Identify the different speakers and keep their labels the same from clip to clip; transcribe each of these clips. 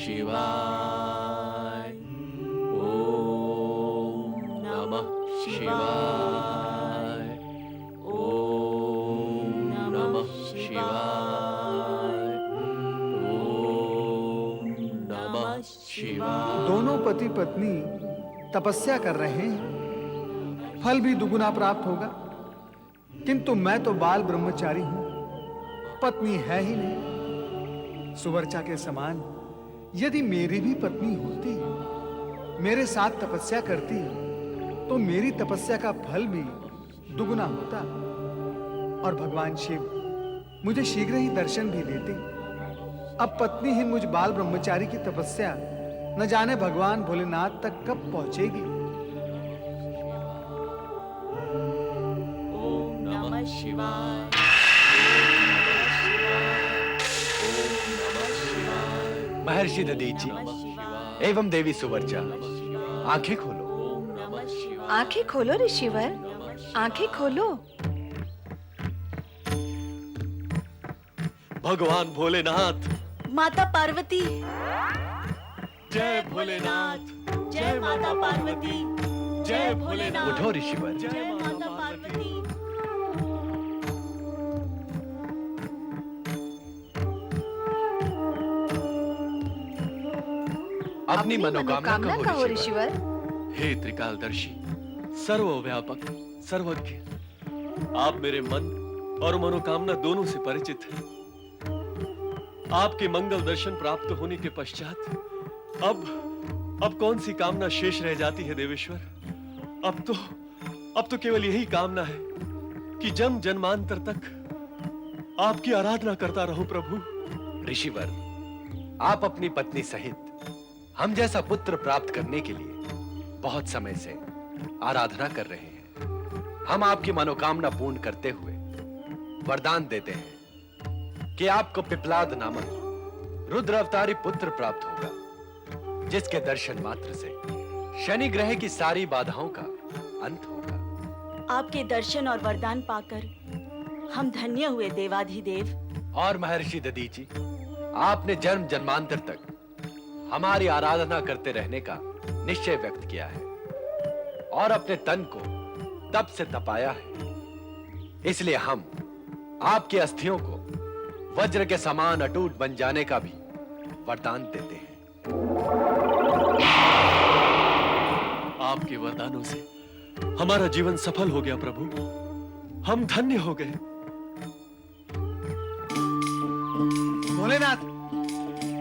Speaker 1: शिवाय। ओम नमः शिवाय। ओम नमः शिवाय। ओम नमः शिवाय।
Speaker 2: दोनों पति पत्नी तपस्या कर रहे हैं, फल भी दुगुना प्राप्त होगा। किंतु मैं तो बाल ब्रह्मचारी हूं, पत्नी है ही नहीं। सुवर्चा के समान यदि मेरी भी पत्नी होती, मेरे साथ तपस्या करती, तो मेरी तपस्या का फल भी दुगुना होता और भगवान शिव मुझे शीघ्र ही दर्शन भी देते। अब पत्नीहीन मुझ बाल ब्रह्मचारी की तपस्या न जाने भगवान भोलेनाथ तक कब पहुंचेगी।
Speaker 1: ओम नमः शिवाय।
Speaker 3: महर्षि दधीचि एवं देवी सुवर्चा, आंखें खोलो।
Speaker 4: आंखें खोलो ऋषिवर, आंखें खोलो।
Speaker 1: भगवान भोलेनाथ,
Speaker 5: माता पार्वती,
Speaker 1: जय भोलेनाथ।
Speaker 5: जय माता पार्वती, जय भोलेनाथ।
Speaker 3: उठो ऋषिवर,
Speaker 5: जय माता पार्वती।
Speaker 3: अपनी मनोकामना कहो ऋषिवर।
Speaker 1: हे त्रिकालदर्शी, सर्वव्यापक, सर्वज्ञ, आप मेरे मन और मनोकामना दोनों से परिचित हैं। आपके मंगल दर्शन प्राप्त होने के पश्चात अब कौन सी कामना शेष रह जाती है देवेश्वर? अब तो केवल यही कामना है कि जन्म जन्मांतर तक आपकी आराधना करता रहूं प्रभु।
Speaker 3: ऋषिवर, आप अपनी पत्नी सहित हम जैसा पुत्र प्राप्त करने के लिए बहुत समय से आराधना कर रहे हैं। हम आपकी मनोकामना पूर्ण करते हुए वरदान देते हैं कि आपको पिपलाद नामक रुद्र अवतारी पुत्र प्राप्त होगा, जिसके दर्शन मात्र से शनि ग्रह की सारी बाधाओं का अंत होगा।
Speaker 5: आपके दर्शन और वरदान पाकर हम धन्य हुए देवाधिदेव।
Speaker 3: और महर्षि दधीचि, आपने जन्म जन्मांतर तक हमारी आराधना करते रहने का निश्चय व्यक्त किया है और अपने तन को तप से तपाया है। इसलिए हम आपकी अस्थियों को वज्र के समान अटूट बन जाने का भी वरदान देते हैं।
Speaker 1: आपके वरदानों से हमारा जीवन सफल हो गया प्रभु, हम धन्य हो गए।
Speaker 2: भोलेनाथ,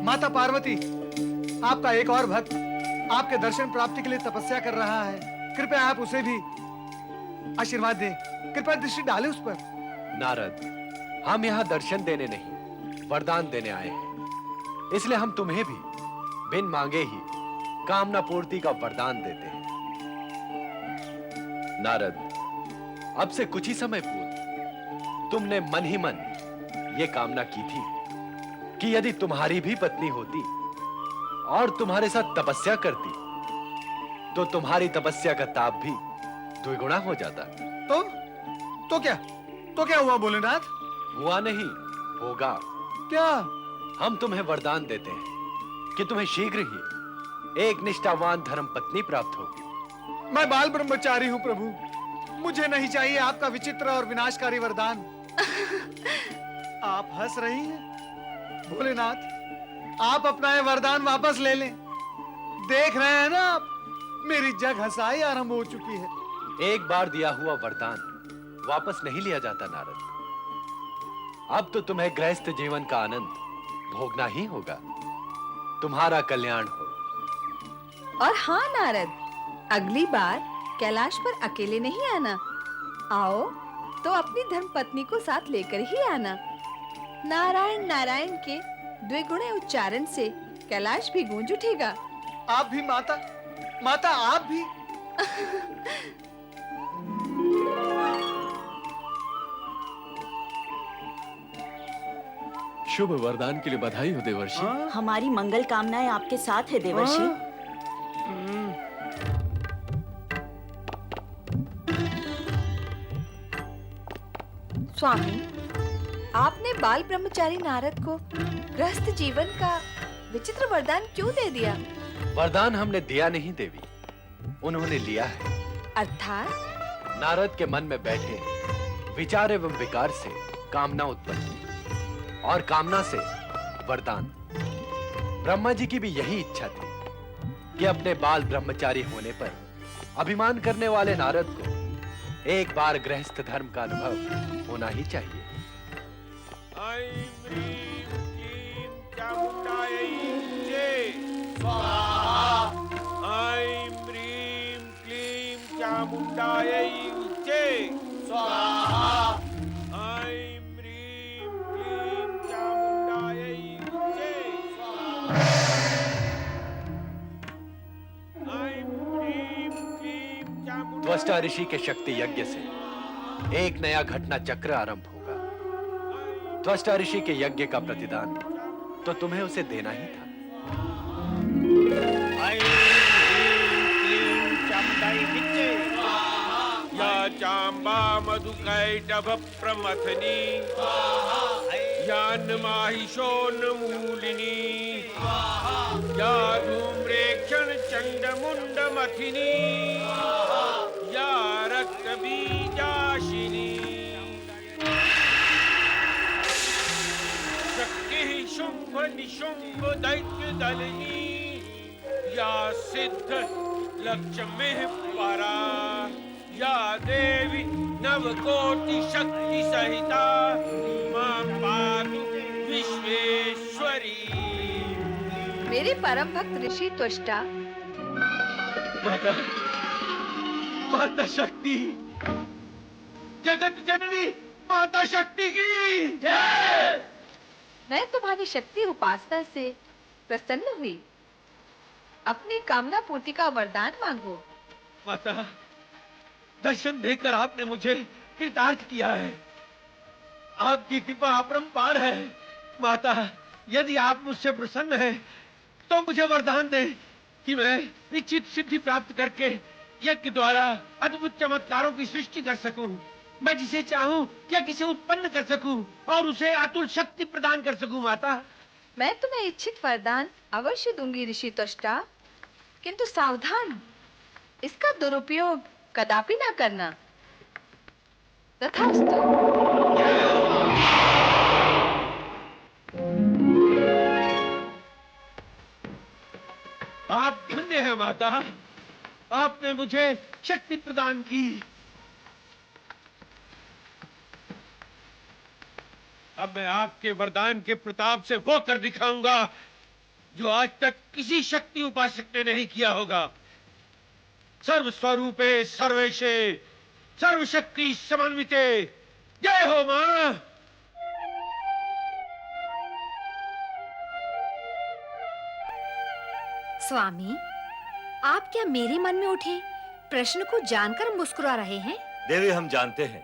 Speaker 2: माता पार्वती, आपका एक और भक्त आपके दर्शन प्राप्ति के लिए तपस्या कर रहा है। कृपया आप उसे भी आशीर्वाद दें, कृपया दृष्टि डालें उस पर।
Speaker 3: नारद, हम यहाँ दर्शन देने नहीं, वरदान देने आए हैं। इसलिए हम तुम्हें भी बिन मांगे ही कामना पूर्ति का वरदान देते हैं। नारद, अब से कुछ ही समय पूर्व तुमने मन ही मन ये कामना की थी कि यदि तुम्हारी भी पत्नी होती और तुम्हारे साथ तपस्या करती, तो तुम्हारी तपस्या का ताप भी द्विगुना हो जाता।
Speaker 2: तो क्या हुआ भोलेनाथ?
Speaker 3: हुआ नहीं, होगा।
Speaker 2: क्या?
Speaker 3: हम तुम्हें वरदान देते हैं कि तुम्हें शीघ्र ही एक निष्ठावान धर्म पत्नी प्राप्त होगी।
Speaker 2: मैं बाल ब्रह्मचारी हूँ प्रभु, मुझे नहीं चाहिए आपका विचित्र और विनाशकारी वरदान। आप हंस रही हैं? भोलेनाथ, आप अपना ये वरदान वापस ले लें। देख रहे हैं ना आप, मेरी जग हंसाई आरंभ हो चुकी है।
Speaker 3: एक बार दिया हुआ वरदान वापस नहीं लिया जाता नारद। अब तो तुम्हें गृहस्थ जीवन का आनंद भोगना ही होगा। तुम्हारा कल्याण हो।
Speaker 4: और हाँ नारद, अगली बार कैलाश पर अकेले नहीं आना। आओ तो अपनी धर्मपत्नी को साथ लेकर ही आना। नारायण नारायण के द्विगुणे उच्चारण से कैलाश भी गूंज उठेगा।
Speaker 2: आप भी माता, माता आप भी।
Speaker 1: शुभ वरदान के लिए बधाई हो देवर्षि।
Speaker 5: हमारी मंगल कामनाएं आपके साथ है देवर्षि।
Speaker 4: स्वामी, आपने बाल ब्रह्मचारी नारद को गृहस्थ जीवन का विचित्र वरदान क्यों दे दिया?
Speaker 3: वरदान हमने दिया नहीं देवी, उन्होंने लिया है।
Speaker 4: अर्थात?
Speaker 3: नारद के मन में बैठे विचार एवं विकार से कामना उत्पन्न हुई और कामना से वरदान। ब्रह्मा जी की भी यही इच्छा थी कि अपने बाल ब्रह्मचारी होने पर अभिमान करने वाले नारद को एक बार गृहस्थ धर्म का अनुभव होना ही चाहिए।
Speaker 6: ऐं ह्रीं क्लीं चामुण्डायै जय स्वाहा। ऐं ह्रीं क्लीं चामुण्डायै जय स्वाहा। ऐं ह्रीं क्लीं चामुण्डायै जय स्वाहा। ऐं ह्रीं क्लीं चामुण्डायै।
Speaker 3: त्वष्टा ऋषि के शक्ति यज्ञ से एक नया घटना चक्र आरंभ होगा। त्वष्टा ऋषि के यज्ञ का प्रतिदान तो तुम्हें उसे देना ही था।
Speaker 6: ऐं ह्रीं क्लीं चामुण्डायै विच्चे या चाम्बा मधुकैटभ प्रमथनी या नमाहिषोन्मूलिनी या धूम्रेक्षण चण्डमुण्डमथिनी या रक्तबीजाशिनी शक्तिः शुम्भ निशुम्भ दैत्य दलिनी या सिद्ध लक्ष्मीः परा या देवी नवकोटि शक्ति सहिता मां पातु विश्वेश्वरी।
Speaker 4: मेरे परम भक्त ऋषि त्वष्टा,
Speaker 1: माता, माता शक्ति, जगत जननी माता शक्ति की जय।
Speaker 4: मैं तुम्हारी शक्ति उपासना से प्रसन्न हुई। अपनी कामना पूर्ति का वरदान मांगो।
Speaker 1: माता, दर्शन देकर आपने मुझे कृतार्थ किया है। आपकी कृपा अपरंपार है। माता, यदि आप मुझसे प्रसन्न हैं, तो मुझे वरदान दें कि मैं इच्छित सिद्धि प्राप्त करके यज्ञ द्वारा अद्भुत चमत्कारों की सृष्टि कर सकूं। मैं जिसे चाहूं या किसे उत्पन्न कर सकूं और उसे अतुल शक्ति प्रदान कर सकूं। माता,
Speaker 4: मैं तुम्हें इच्छित वरदान अवश्य दूंगी ऋषि त्वष्टा, किंतु सावधान, इसका दुरुपयोग कदापि ना करना। तथास्तु।
Speaker 1: आप धन्य हैं माता, आपने मुझे शक्ति प्रदान की। अब मैं आपके वरदान के प्रताप से वो कर दिखाऊंगा जो आज तक किसी शक्ति उपासक ने नहीं किया होगा। सर्व स्वरूपे सर्वेशे सर्वशक्ति समन्विते जय हो मां।
Speaker 7: स्वामी, आप क्या मेरे मन में उठे प्रश्न को जानकर मुस्कुरा रहे हैं?
Speaker 8: देवी, हम जानते हैं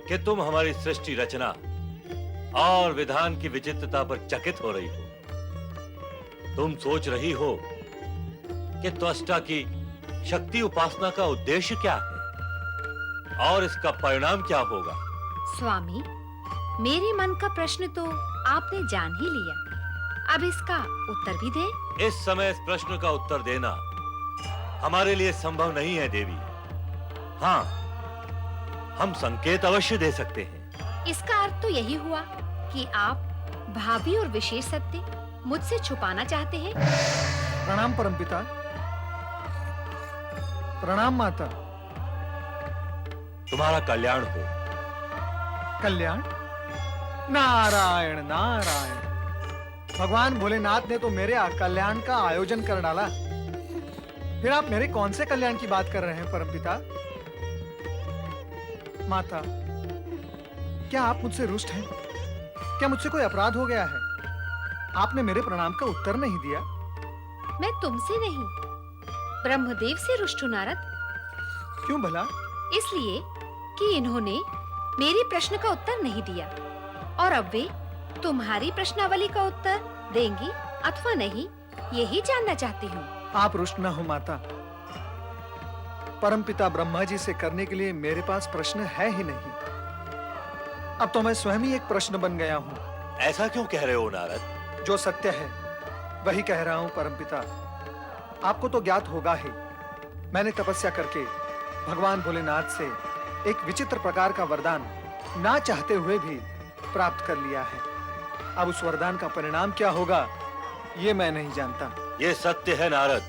Speaker 8: कि तुम हमारी सृष्टि रचना और विधान की विचित्रता पर चकित हो रही हो। तुम सोच रही हो कि त्वष्टा की शक्ति उपासना का उद्देश्य क्या है और इसका परिणाम क्या होगा।
Speaker 7: स्वामी, मेरे मन का प्रश्न तो आपने जान ही लिया, अब इसका उत्तर भी दे।
Speaker 8: इस समय इस प्रश्न का उत्तर देना हमारे लिए संभव नहीं है देवी। हाँ, हम संकेत अवश्य दे सकते हैं।
Speaker 7: इसका अर्थ तो यही हुआ कि आप भावी और विशेष सत्य मुझसे छुपाना चाहते हैं।
Speaker 2: प्रणाम परमपिता। प्रणाम माता।
Speaker 8: तुम्हारा कल्याण हो।
Speaker 2: कल्याण? नारायण नारायण। भगवान भोलेनाथ ने तो मेरे कल्याण का आयोजन कर डाला। फिर आप मेरे कौन से कल्याण की बात कर रहे हैं परमपिता? माता, क्या आप मुझसे रुष्ट हैं? क्या मुझसे कोई अपराध हो गया है? आपने मेरे प्रणाम का उत्तर नहीं दिया।
Speaker 7: मैं तुमसे नहीं, ब्रह्मदेव से रुष्ट हूं नारद।
Speaker 2: क्यों भला?
Speaker 7: इसलिए कि इन्होंने मेरे प्रश्न का उत्तर नहीं दिया और अब वे तुम्हारी प्रश्नावली का उत्तर देंगी अथवा नहीं, यही जानना चाहती हूँ।
Speaker 2: आप रुष्ट न हो माता। परमपिता ब्रह्मा जी से करने के लिए मेरे पास प्रश्न है ही नहीं। अब तो मैं स्वयं ही एक प्रश्न बन गया हूँ।
Speaker 8: ऐसा क्यों कह रहे हो नारद?
Speaker 2: जो सत्य है वही कह रहा हूं परमपिता, आपको तो ज्ञात होगा ही, मैंने तपस्या करके भगवान भोलेनाथ से एक विचित्र प्रकार का वरदान ना चाहते हुए भी प्राप्त कर लिया है। अब उस वरदान का परिणाम क्या होगा ये मैं नहीं जानता।
Speaker 8: ये सत्य है नारद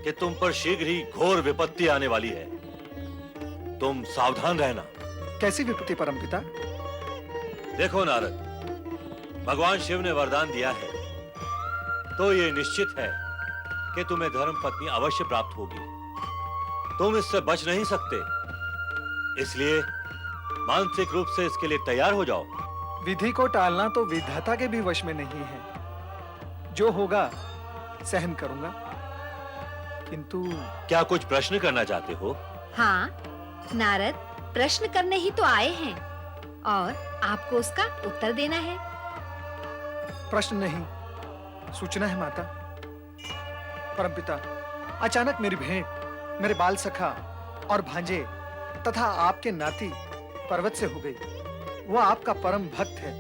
Speaker 8: कि तुम पर शीघ्र ही घोर विपत्ति आने वाली है। तुम सावधान रहना।
Speaker 2: कैसी विपत्ति परमपिता?
Speaker 8: देखो नारद, भगवान शिव ने वरदान दिया है तो ये निश्चित है कि तुम्हें धर्म पत्नी अवश्य प्राप्त होगी। तुम इससे बच नहीं सकते, इसलिए मानसिक रूप से इसके लिए तैयार हो जाओ।
Speaker 2: विधि को टालना तो विधाता के भी वश में नहीं है। जो होगा सहन करूंगा। किंतु
Speaker 8: क्या कुछ प्रश्न करना चाहते हो?
Speaker 7: हाँ नारद, प्रश्न करने ही तो आए हैं और आपको उसका उत्तर देना है।
Speaker 2: प्रश्न नहीं, सूचना है माता। परमपिता, अचानक मेरी भेंट मेरे बाल सखा और भांजे तथा आपके नाती पर्वत से हो गई। वो आपका परम भक्त है,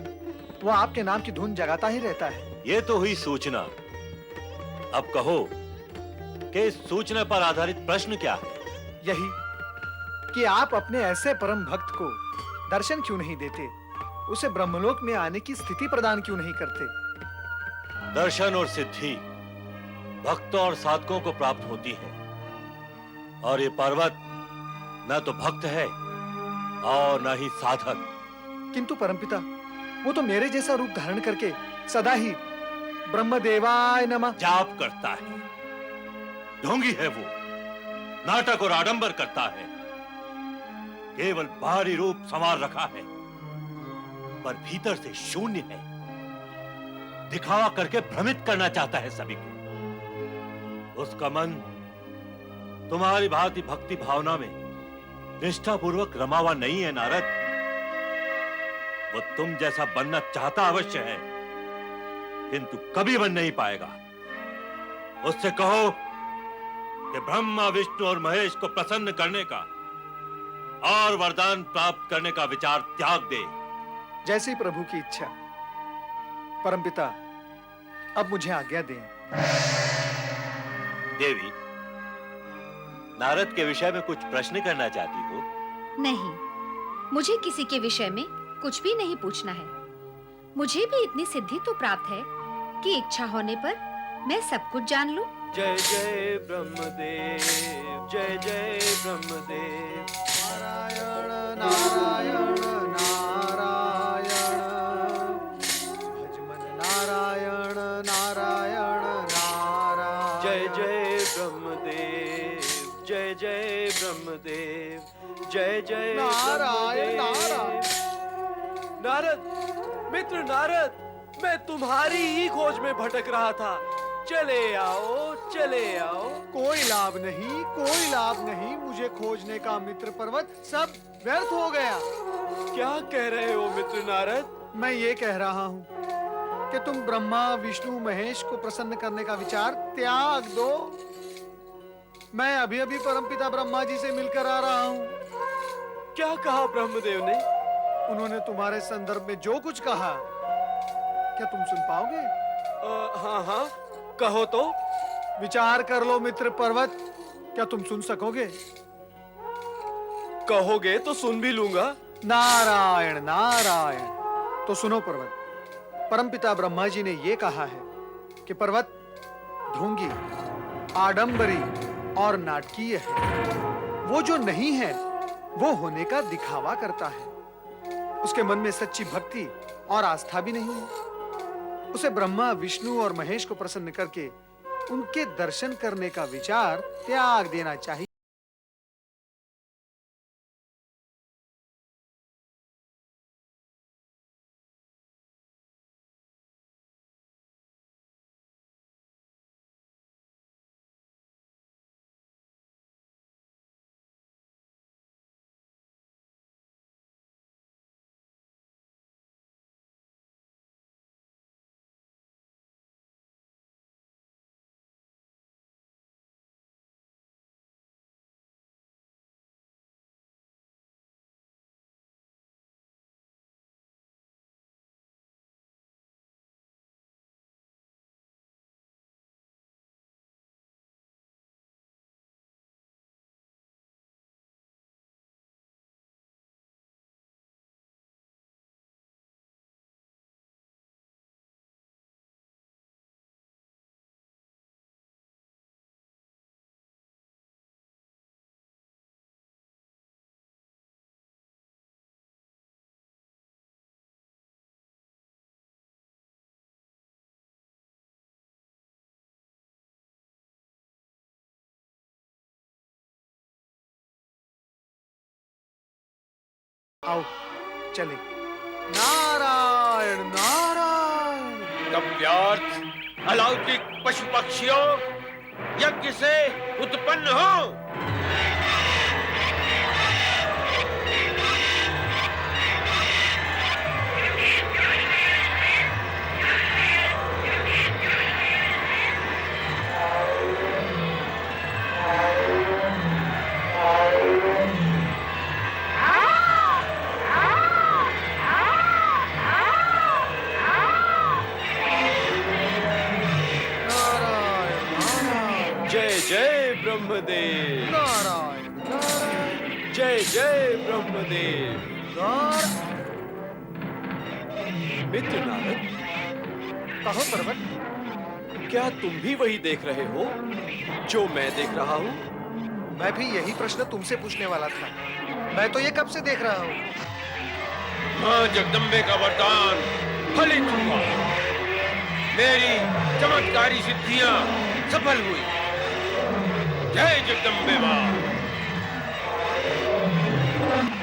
Speaker 2: वो आपके नाम की धुन जगाता ही रहता है।
Speaker 8: ये तो हुई सूचना। अब कहो कि इस सूचना पर आधारित प्रश्न क्या है?
Speaker 2: यही कि आप अपने ऐसे परम भक्त को दर्शन क्यों नहीं देते, उसे ब्रह्मलोक में आने की स्थिति प्रदान क्यों नहीं करते?
Speaker 8: दर्शन और सिद्धि भक्तों और साधकों को प्राप्त होती है, और ये पर्वत न तो भक्त है और न ही साधक।
Speaker 2: किंतु परमपिता, वो तो मेरे जैसा रूप धारण करके सदा ही ब्रह्मदेवाय नमः
Speaker 8: जाप करता है। ढोंगी है वो, नाटक और आडंबर करता है, केवल बाहरी रूप संवार रखा है पर भीतर से शून्य है। दिखावा करके भ्रमित करना चाहता है सभी को। उसका मन तुम्हारी भांति भक्ति भावना में निष्ठापूर्वक रमा हुआ नहीं है नारद। वो तुम जैसा बनना चाहता अवश्य है, किंतु कभी बन नहीं पाएगा। उससे कहो कि ब्रह्मा विष्णु और महेश को प्रसन्न करने का और वरदान प्राप्त करने का विचार त्याग दे।
Speaker 2: जैसी प्रभु की इच्छा। परमपिता, अब मुझे आज्ञा दें।
Speaker 8: देवी, नारद के विषय में कुछ प्रश्न करना चाहती हो?
Speaker 7: नहीं, मुझे किसी के विषय में कुछ भी नहीं पूछना है। मुझे भी इतनी सिद्धि तो प्राप्त है कि इच्छा होने पर मैं सब कुछ जान लूं।
Speaker 6: जय जय ब्रह्मदेव, जय जय ब्रह्मदेव।
Speaker 2: नारायण नारायण नारायण, भजमन नारायण नारायण नारायण।
Speaker 6: जय जय ब्रह्मदेव, जय जय ब्रह्मदेव, जय जय
Speaker 2: नारायण नारायण।
Speaker 6: नारद, मित्र नारद, मैं तुम्हारी ही खोज में भटक रहा था। चले आओ, चले आओ।
Speaker 2: कोई लाभ नहीं, कोई लाभ नहीं। मुझे खोजने का मित्र पर्वत सब व्यर्थ हो गया।
Speaker 6: क्या कह रहे हो मित्र नारद?
Speaker 2: मैं ये कह रहा हूँ कि तुम ब्रह्मा विष्णु महेश को प्रसन्न करने का विचार त्याग दो। मैं अभी अभी परमपिता ब्रह्मा जी से मिलकर आ रहा हूँ।
Speaker 6: क्या कहा ब्रह्मदेव ने?
Speaker 2: उन्होंने तुम्हारे संदर्भ में जो कुछ कहा, क्या तुम सुन पाओगे?
Speaker 6: हाँ हाँ, कहो तो।
Speaker 2: विचार कर लो मित्र पर्वत, क्या तुम सुन सकोगे?
Speaker 6: कहोगे तो सुन भी लूंगा।
Speaker 2: नारायण नारायण। तो सुनो पर्वत, परमपिता ब्रह्मा जी ने यह कहा है कि पर्वत ढोंगी, आडंबरी और नाटकीय है। वो जो नहीं है वो होने का दिखावा करता है। उसके मन में सच्ची भक्ति और आस्था भी नहीं है। उसे ब्रह्मा विष्णु और महेश को प्रसन्न करके उनके दर्शन करने का विचार त्याग देना चाहिए। आओ चले। नारायण नारायण।
Speaker 1: कव्यार्थ अलौकिक पशु पक्षियों यज्ञ से उत्पन्न हो।
Speaker 6: जय जय ब्रह्मदेव।
Speaker 2: नारायण नारायण।
Speaker 6: जय जय ब्रह्मदेव। मित्र नारद,
Speaker 2: कहो पर्वत।
Speaker 6: क्या तुम भी वही देख रहे हो जो मैं देख रहा हूँ?
Speaker 2: मैं भी यही प्रश्न तुमसे पूछने वाला था। मैं तो ये कब से देख रहा हूँ।
Speaker 1: मां जगदम्बे का वरदान फलित हुआ। मेरी चमत्कारी सिद्धियां सफल हुई। जय जगदम्बे मां।